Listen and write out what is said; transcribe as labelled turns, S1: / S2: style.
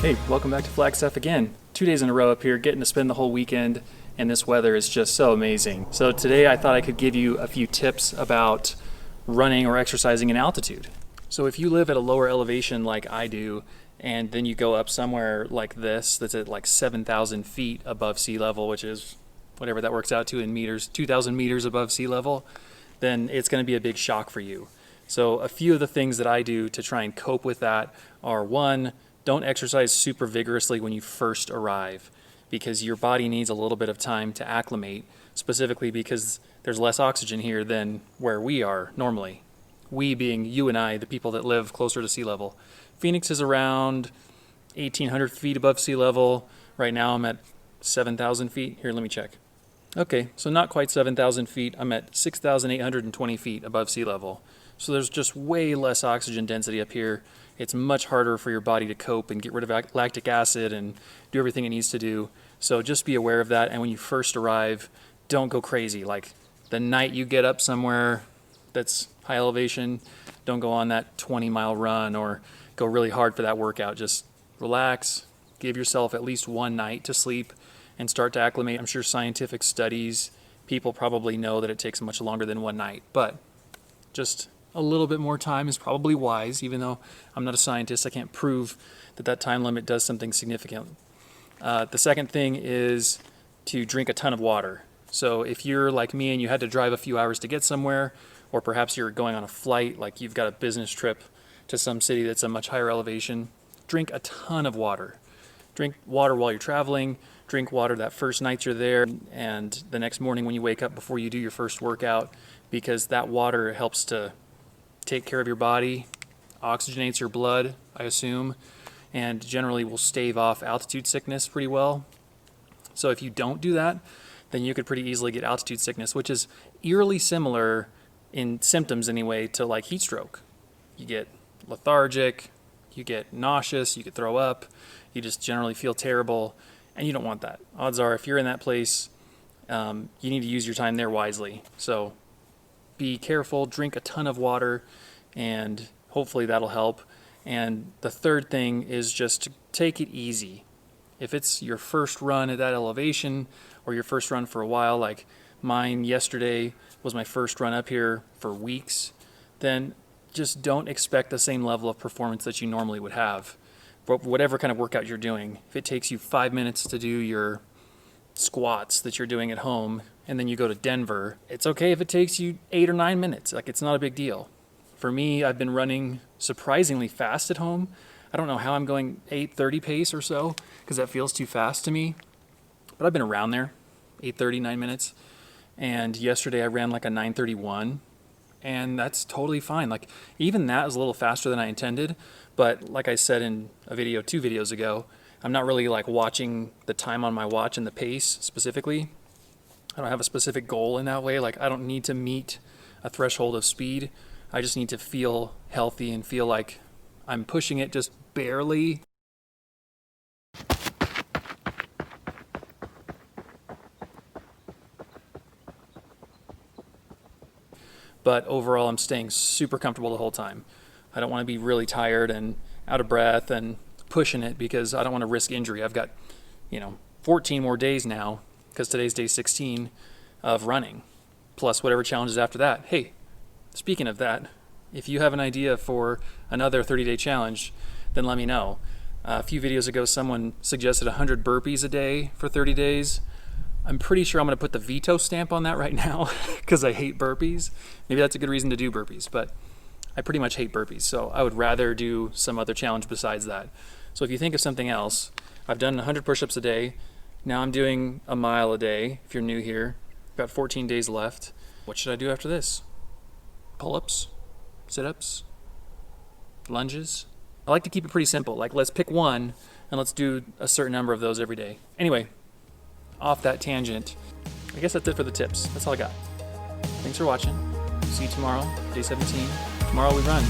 S1: Hey, welcome back to Flagstaff again. 2 days in a row up here, getting to spend the whole weekend, and this weather is just so amazing. So today I thought I could give you a few tips about running or exercising in altitude. So if you live at a lower elevation like I do, and then you go up somewhere like this that's at like 7,000 feet above sea level, which is whatever that works out to in meters, 2,000 meters above sea level, then it's going to be a big shock for you. So a few of the things that I do to try and cope with that are: one, don't exercise super vigorously when you first arrive, because your body needs a little bit of time to acclimate, specifically because there's less oxygen here than where we are normally. We being you and I, the people that live closer to sea level. Phoenix is around 1,800 feet above sea level. Right now I'm at 7,000 feet. Here, let me check. Okay, so not quite 7,000 feet. I'm at 6,820 feet above sea level. So there's just way less oxygen density up here. It's much harder for your body to cope and get rid of lactic acid and do everything it needs to do. So just be aware of that. And when you first arrive, don't go crazy. Like the night you get up somewhere that's high elevation, don't go on that 20-mile run or go really hard for that workout. Just relax, give yourself at least one night to sleep and start to acclimate. I'm sure scientific studies, people probably know that it takes much longer than one night, but just a little bit more time is probably wise. Even though I'm not a scientist, I can't prove that that time limit does something significant. The second thing is to drink a ton of water. So if you're like me and you had to drive a few hours to get somewhere, or perhaps you're going on a flight, like you've got a business trip to some city that's a much higher elevation, drink a ton of water. Drink water while you're traveling, drink water that first night you're there, and the next morning when you wake up before you do your first workout, because that water helps to take care of your body, oxygenates your blood, I assume, and generally will stave off altitude sickness pretty well. So if you don't do that, then you could pretty easily get altitude sickness, which is eerily similar in symptoms anyway to like heat stroke. You get lethargic, you get nauseous, you could throw up, you just generally feel terrible, and you don't want that. Odds are if you're in that place, you need to use your time there wisely. So be careful, drink a ton of water, and hopefully that'll help. And the third thing is just to take it easy. If it's your first run at that elevation or your first run for a while, like mine yesterday was my first run up here for weeks, then just don't expect the same level of performance that you normally would have. But whatever kind of workout you're doing, if it takes you 5 minutes to do your squats that you're doing at home, and then you go to Denver, it's okay if it takes you 8 or 9 minutes. Like, it's not a big deal. For me, I've been running surprisingly fast at home. I don't know how I'm going 8:30 pace or so, because that feels too fast to me. But I've been around there, 8:30, 9 minutes. And yesterday I ran like a 9:31, and that's totally fine. Like, even that is a little faster than I intended. But like I said in a video 2 videos ago, I'm not really like watching the time on my watch and the pace specifically. I don't have a specific goal in that way. Like, I don't need to meet a threshold of speed. I just need to feel healthy and feel like I'm pushing it just barely. But overall, I'm staying super comfortable the whole time. I don't want to be really tired and out of breath and pushing it, because I don't want to risk injury. I've got, 14 more days now, because today's day 16 of running, plus whatever challenges after that. Hey, speaking of that, if you have an idea for another 30-day challenge, then let me know. A few videos ago, someone suggested 100 burpees a day for 30 days. I'm pretty sure I'm going to put the veto stamp on that right now, because I hate burpees. Maybe that's a good reason to do burpees, but I pretty much hate burpees, so I would rather do some other challenge besides that. So if you think of something else, I've done 100 push-ups a day. Now I'm doing a mile a day, if you're new here. Got 14 days left. What should I do after this? Pull-ups? Sit-ups? Lunges? I like to keep it pretty simple. Like, let's pick one, and let's do a certain number of those every day. Anyway, off that tangent, I guess that's it for the tips. That's all I got. Thanks for watching. See you tomorrow, day 17. Tomorrow we run.